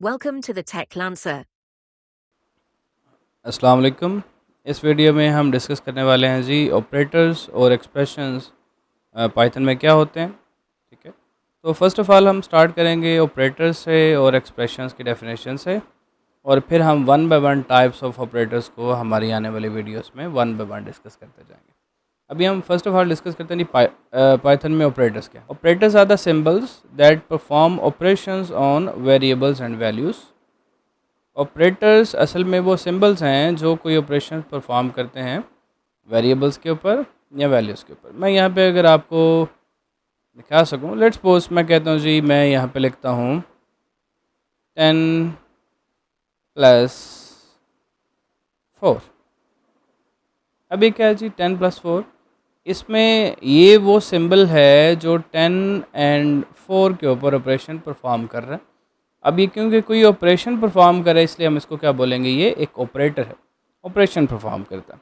Welcome to the Tech Lancer. अस्सलाम वालेकुम। इस वीडियो में हम डिस्कस करने वाले हैं जी ऑपरेटर्स और एक्सप्रेशंस पाइथन में क्या होते हैं। ठीक है, तो फर्स्ट ऑफ़ ऑल हम स्टार्ट करेंगे ऑपरेटर्स से और एक्सप्रेशंस की डेफिनेशन से, और फिर हम one by one types of operators को हमारी आने वाली वीडियोस में वन बाय वन डिस्कस करते जाएंगे। अभी हम फर्स्ट ऑफ ऑल डिस्कस करते हैं पाइथन में ऑपरेटर्स क्या। Operators are the symbols that perform operations on variables and values. Operators असल में वो सिंबल्स हैं जो कोई ऑपरेशन परफॉर्म करते हैं वेरिएबल्स के ऊपर या वैल्यूज़ के ऊपर। मैं यहाँ पे अगर आपको दिखा सकूँ, लेट्स सपोज मैं कहता हूँ जी, मैं यहाँ पे लिखता हूँ 10+4। अब ये क्या है जी, 10+4। इसमें ये वो सिंबल है जो 10 और 4 के ऊपर ऑपरेशन परफॉर्म कर रहा है। अब ये क्योंकि कोई ऑपरेशन परफॉर्म करे, इसलिए हम इसको क्या बोलेंगे, ये एक ऑपरेटर है, ऑपरेशन परफॉर्म करता है।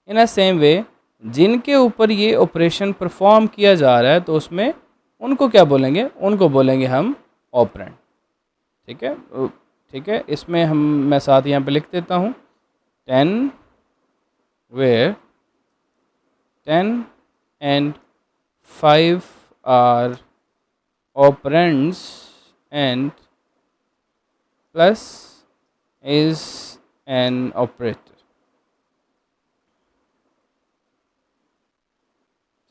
इन अ सेम वे जिनके ऊपर ये ऑपरेशन परफॉर्म किया जा रहा है, तो उसमें उनको क्या बोलेंगे, उनको बोलेंगे हम ऑपरेंड। ठीक है, ठीक है, इसमें मैं साथ यहाँ पे लिख देता हूँ 10 where 10 and 5 are operands and plus is an operator।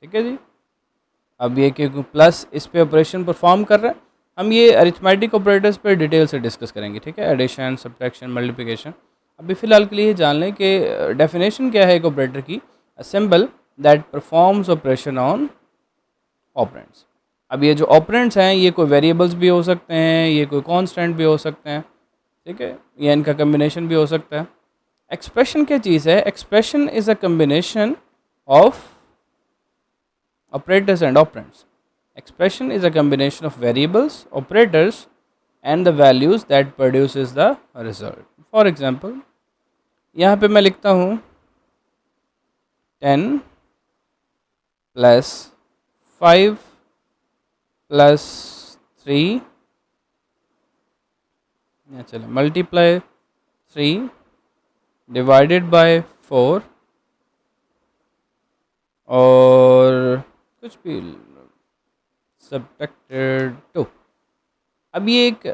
ठीक है जी। अब ये क्योंकि प्लस इस पे ऑपरेशन परफॉर्म कर रहा है, हम ये अरिथमेटिक ऑपरेटर्स पे डिटेल से डिस्कस करेंगे। ठीक है, एडिशन, सब्ट्रैक्शन, मल्टीप्लिकेशन। अभी फ़िलहाल के लिए जान लें कि डेफिनेशन क्या है एक ऑपरेटर की। A symbol that performs operation on operands. अब ये जो ऑपरेंड्स हैं, ये कोई वेरिएबल्स भी हो सकते हैं, ये कोई कांस्टेंट भी हो सकते हैं। ठीक है, या इनका कम्बिनेशन भी हो सकता है। एक्सप्रेशन क्या चीज़ है? Expression is a combination of operators and operands. Expression is a combination of variables, operators, and the values that produces the result. For example, यहाँ पे मैं लिखता हूँ 10+5+3, चलो मल्टीप्लाई 3 डिवाइडेड बाय 4 और कुछ भी सब्ट्रैक्टेड 2। अब ये एक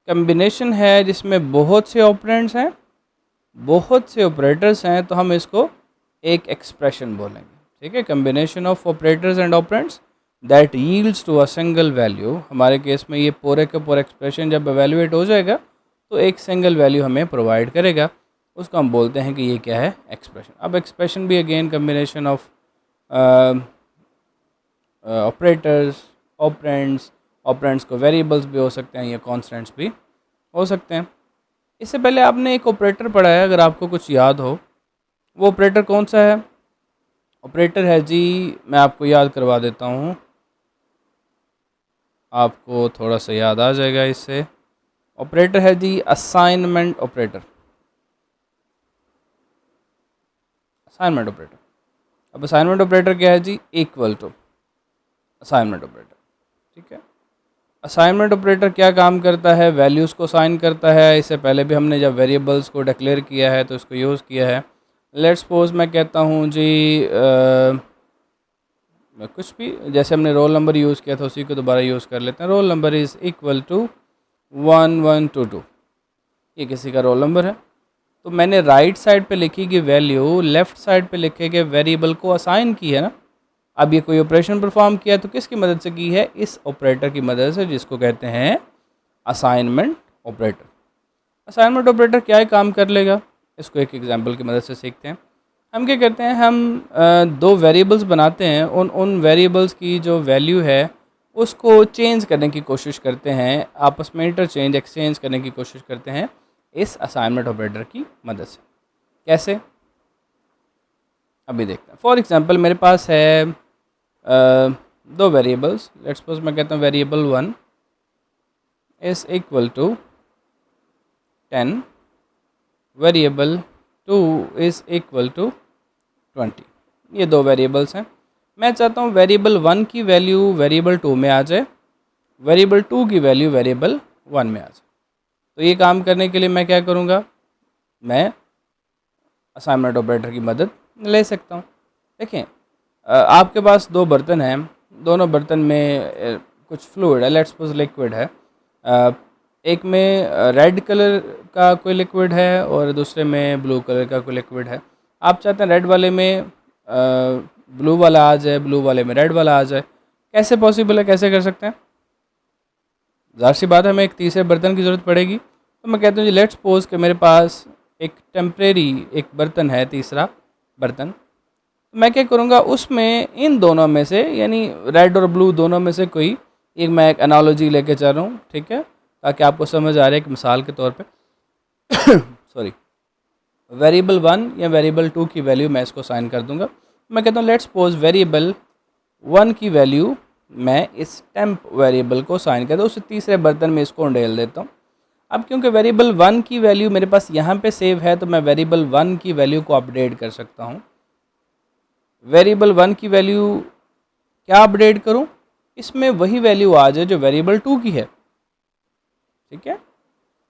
कम्बिनेशन है जिसमें बहुत से ऑपरेंड्स हैं, बहुत से ऑपरेटर्स हैं, तो हम इसको एक एक्सप्रेशन बोलेंगे। ठीक है, combination of operators and operands that yields to a single value. हमारे केस में ये पूरे के पूरे एक्सप्रेशन जब एवेल्युएट हो जाएगा तो एक सिंगल वैल्यू हमें प्रोवाइड करेगा, उसको हम बोलते हैं कि ये क्या है, एक्सप्रेशन। अब एक्सप्रेशन भी again combination of operators, operands, operands को वेरिएबल्स भी हो सकते हैं या कॉन्स्टेंट्स भी हो सकते हैं। इससे पहले आपने एक ऑपरेटर पढ़ा है, अगर आपको कुछ याद हो, वो ऑपरेटर कौन सा है? ऑपरेटर है जी, मैं आपको याद करवा देता हूँ, आपको थोड़ा सा याद आ जाएगा इससे। ऑपरेटर है जी असाइनमेंट ऑपरेटर। Assignment operator. अब असाइनमेंट ऑपरेटर क्या है जी? Equal to assignment operator. ठीक है, असाइनमेंट ऑपरेटर क्या काम करता है? वैल्यूज़ को असाइन करता है। इससे पहले भी हमने जब वेरिएबल्स को डिक्लेयर किया है तो इसको यूज़ किया है। लेट्स सपोज मैं कहता हूँ जी कुछ भी, जैसे हमने रोल नंबर यूज़ किया था उसी को दोबारा यूज़ कर लेते हैं। Roll number is equal to 1122। ये किसी का रोल नंबर है, तो मैंने राइट साइड पे लिखी गई वैल्यू लेफ़्ट साइड पे लिखे गए वेरिएबल को असाइन की है ना। अब ये कोई ऑपरेशन परफॉर्म किया तो किसकी मदद से की है? इस ऑपरेटर की मदद से, जिसको कहते हैं असाइनमेंट ऑपरेटर। असाइनमेंट ऑपरेटर क्या है, काम कर लेगा, इसको एक एग्जांपल की मदद से सीखते हैं। हम क्या करते हैं, हम दो वेरिएबल्स बनाते हैं, उन वेरिएबल्स की जो वैल्यू है उसको चेंज करने की कोशिश करते हैं, आपस में इंटरचेंज एक्सचेंज करने की कोशिश करते हैं इस असाइनमेंट ऑपरेटर की मदद से। कैसे, अभी देखते हैं। फॉर एग्जांपल मेरे पास है दो वेरिएबल्स। लेट्स सपोज मैं कहता हूँ variable 1 is equal to 10, variable 2 is equal to 20। ये दो वेरिएबल्स हैं। मैं चाहता हूँ वेरिएबल 1 की वैल्यू वेरिएबल 2 में आ जाए, वेरिएबल 2 की वैल्यू वेरिएबल 1 में आ जाए। तो तो ये काम करने के लिए मैं क्या करूँगा, मैं असाइनमेंट ऑपरेटर की मदद ले सकता हूँ। देखें, आपके पास दो बर्तन हैं, दोनों बर्तन में कुछ फ्लूइड है, लेट्स सपोज लिक्विड है। एक में रेड कलर का कोई लिक्विड है और दूसरे में ब्लू कलर का कोई लिक्विड है। आप चाहते हैं रेड वाले में ब्लू वाला आ जाए, ब्लू वाले में रेड वाला आ जाए। कैसे पॉसिबल है, कैसे कर सकते हैं? ज़ाहिर सी बात है, हमें एक तीसरे बर्तन की ज़रूरत पड़ेगी। तो मैं कहता हूँ जी लेट्स सपोज कि मेरे पास एक टेम्परेरी एक बर्तन है, तीसरा बर्तन। मैं क्या करूँगा, उसमें इन दोनों में से यानी रेड और ब्लू दोनों में से कोई एक, मैं एक एनालॉजी लेके चल रहा हूँ, ठीक है, ताकि आपको समझ आ रहा है। एक मिसाल के तौर पे सॉरी, वेरिएबल 1 या वेरिएबल 2 की वैल्यू मैं इसको साइन कर दूंगा। मैं कहता हूँ लेट्स सपोज वेरिएबल 1 की वैल्यू मैं इस टेम्प वेरिएबल को साइन कर दूँ, उस तीसरे बर्तन में इसको ढेल देता हूँ। अब क्योंकि वेरिएबल 1 की वैल्यू मेरे पास यहाँ पे सेव है, तो मैं वेरिएबल 1 की वैल्यू को अपडेट कर सकता हूँ। वेरिएबल 1 की वैल्यू क्या अपडेट करूँ, इसमें वही वैल्यू आ जाए जो वेरिएबल 2 की है, ठीक है।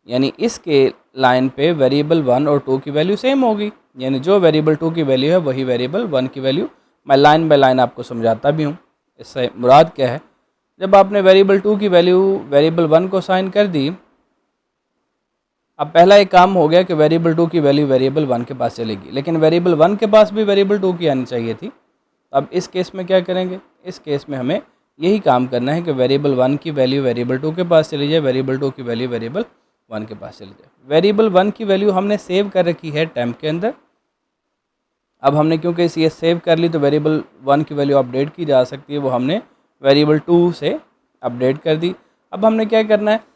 यानी इसके लाइन पे वेरिएबल 1 और 2 की वैल्यू सेम होगी, यानी जो वेरिएबल 2 की वैल्यू है वही वेरिएबल 1 की वैल्यू। मैं लाइन बाय लाइन आपको समझाता भी हूँ। इससे मुराद क्या है, जब आपने वेरिएबल 2 की वैल्यू वेरिएबल 1 को साइन कर दी, अब पहला एक काम हो गया कि वेरिएबल 2 की वैल्यू वेरिएबल 1 के पास चलेगी, लेकिन वेरिएबल 1 के पास भी वेरिएबल 2 की आनी चाहिए थी। अब इस केस में क्या करेंगे, इस केस में हमें यही काम करना है कि वेरिएबल 1 की वैल्यू वेरिएबल 2 के पास चली जाए, वेरिएबल 2 की वैल्यू वेरिएबल 1 के पास चली जाए। वेरिएबल 1 की वैल्यू हमने सेव कर रखी है टेम्प के अंदर। अब हमने क्योंकि ये सेव कर ली, तो वेरिएबल 1 की वैल्यू अपडेट की जा सकती है, वो हमने वेरिएबल 2 से अपडेट कर दी। अब हमने क्या करना है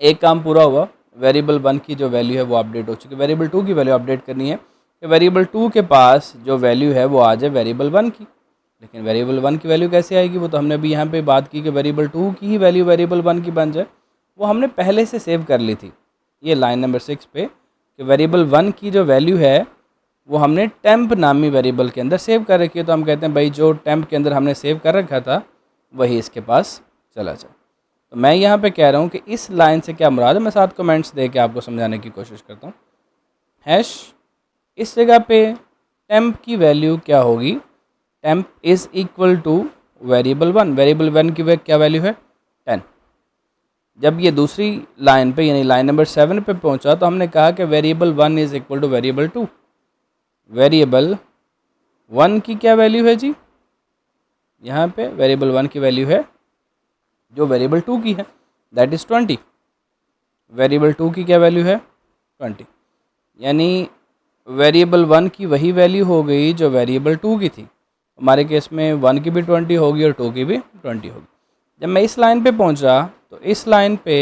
एक काम पूरा हुआ, वेरिएबल 1 की जो वैल्यू है वो अपडेट हो चुकी है। वेरिएबल 2 की वैल्यू अपडेट करनी है कि वेरिएबल 2 के पास जो वैल्यू है वो आ जाए वेरिएबल 1 की। लेकिन वेरिएबल 1 की वैल्यू कैसे आएगी, वो तो हमने अभी यहाँ पे बात की कि वेरिएबल 2 की ही वैल्यू वेरिएबल 1 की बन जाए, वो हमने पहले से सेव कर ली थी। ये लाइन नंबर 6 पे कि वेरिएबल 1 की जो वैल्यू है वो हमने टेम्प नामी वेरिएबल के अंदर सेव कर रखी है। तो हम कहते हैं भाई जो टेम्प के अंदर हमने सेव कर रखा था वही इसके पास चला जाए। तो मैं यहाँ पे कह रहा हूँ कि इस लाइन से क्या मुराद है, मैं 7 कमेंट्स दे के आपको समझाने की कोशिश करता हूँ। हैश इस जगह पे टेम्प की वैल्यू क्या होगी, temp is equal two variable 1। Variable 1 की क्या वैल्यू है 10। जब ये दूसरी लाइन पे यानी लाइन नंबर 7 पे पहुंचा, तो हमने कहा कि variable 1 is equal two variable 2। Variable 1 की क्या वैल्यू है जी, यहाँ पे वेरिएबल 1 की वैल्यू है जो वेरिएबल 2 की है, दैट इज़ 20। वेरिएबल 2 की क्या वैल्यू है 20, यानी वेरिएबल 1 की वही वैल्यू हो गई जो वेरिएबल 2 की थी। हमारे केस में 1 की भी 20 होगी और 2 की भी 20 होगी। जब मैं इस लाइन पे पहुंचा, तो इस लाइन पे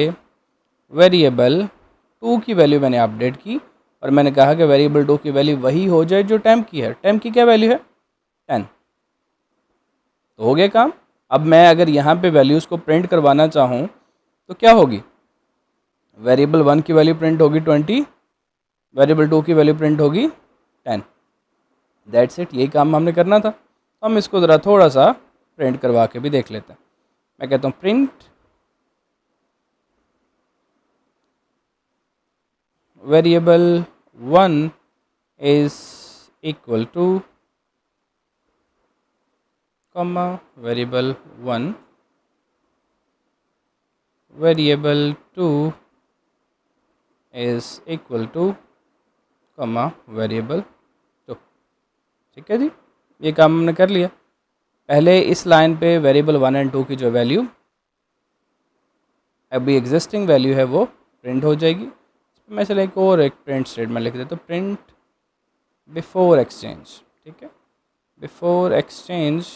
वेरिएबल 2 की वैल्यू मैंने अपडेट की और मैंने कहा कि वेरिएबल 2 की वैल्यू वही हो जाए जो टेम्प की है। टेम्प की क्या वैल्यू है 10। तो हो गया काम। अब मैं अगर यहाँ पे वैल्यूज़ को प्रिंट करवाना चाहूँ तो क्या होगी, वेरिएबल 1 की वैल्यू प्रिंट होगी 20, वेरिएबल 2 की वैल्यू प्रिंट होगी 10। दैट्स इट, यही काम हमने करना था। हम इसको ज़रा थोड़ा सा प्रिंट करवा के भी देख लेते हैं। मैं कहता हूँ print variable 1 is equal two comma variable 1 variable 2 is equal two comma variable 2। ठीक है जी, ये काम हमने कर लिया। पहले इस लाइन पे वेरिएबल 1 एंड 2 की जो वैल्यू अभी एग्जिस्टिंग वैल्यू है वो प्रिंट हो जाएगी। मैं चले एक और एक प्रिंट स्टेटमेंट लिख देता हूँ, प्रिंट बिफोर एक्सचेंज। ठीक है, बिफोर एक्सचेंज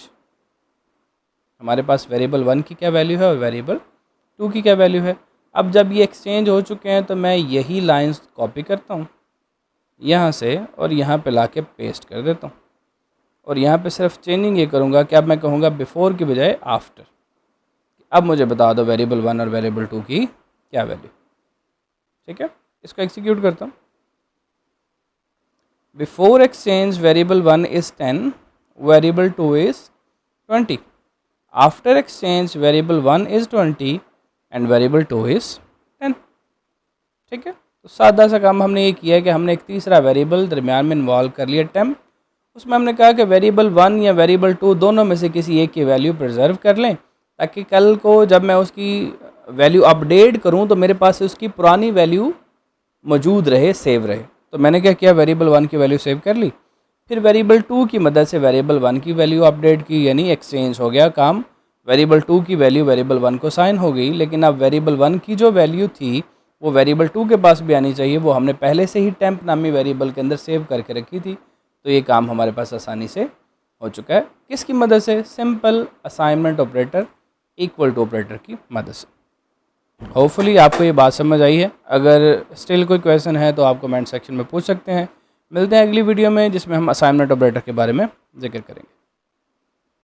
हमारे पास वेरिएबल 1 की क्या वैल्यू है और वेरिएबल 2 की क्या वैल्यू है। अब जब ये एक्सचेंज हो चुके हैं, तो मैं यही लाइंस कॉपी करता हूँ यहाँ से और यहाँ पे लाके पेस्ट कर देता हूँ। और यहाँ पे सिर्फ चेंजिंग ये करूँगा कि अब मैं कहूँगा बिफोर की बजाय आफ्टर। अब मुझे बता दो वेरिएबल 1 और वेरिएबल 2 की क्या वैल्यू। ठीक है, इसको एग्जीक्यूट करता हूँ। Before exchange variable 1 is 10, variable 2 is 20। After exchange variable 1 is 20, and variable 2 is 10। ठीक है, तो सादा सा काम हमने ये किया है कि हमने एक तीसरा वेरिएबल दरमियान में इन्वॉल्व कर लिया टेम्प। उसमें हमने कहा कि वेरिएबल 1 या वेरिएबल 2 दोनों में से किसी एक की वैल्यू प्रिजर्व कर लें, ताकि कल को जब मैं उसकी वैल्यू अपडेट करूं तो मेरे पास उसकी पुरानी वैल्यू मौजूद रहे, सेव रहे। तो मैंने क्या किया, वेरिएबल 1 की वैल्यू सेव कर ली, फिर वेरिएबल 2 की मदद से वेरिएबल 1 की वैल्यू अपडेट की, यानी एक्सचेंज हो गया काम। वेरिएबल 2 की वैल्यू वेरिएबल 1 को साइन हो गई, लेकिन अब वेरिएबल 1 की जो वैल्यू थी वो वेरिएबल 2 के पास भी आनी चाहिए, वो हमने पहले से ही टेम्प नामी वेरिएबल के अंदर सेव करके रखी थी। तो ये काम हमारे पास आसानी से हो चुका है। किसकी मदद से? Simple assignment operator, equal to operator की मदद से। होपफुली आपको ये बात समझ आई है। अगर स्टिल कोई क्वेश्चन है तो आप कमेंट सेक्शन में पूछ सकते हैं। मिलते हैं अगली वीडियो में, जिसमें हम असाइनमेंट ऑपरेटर के बारे में जिक्र करेंगे।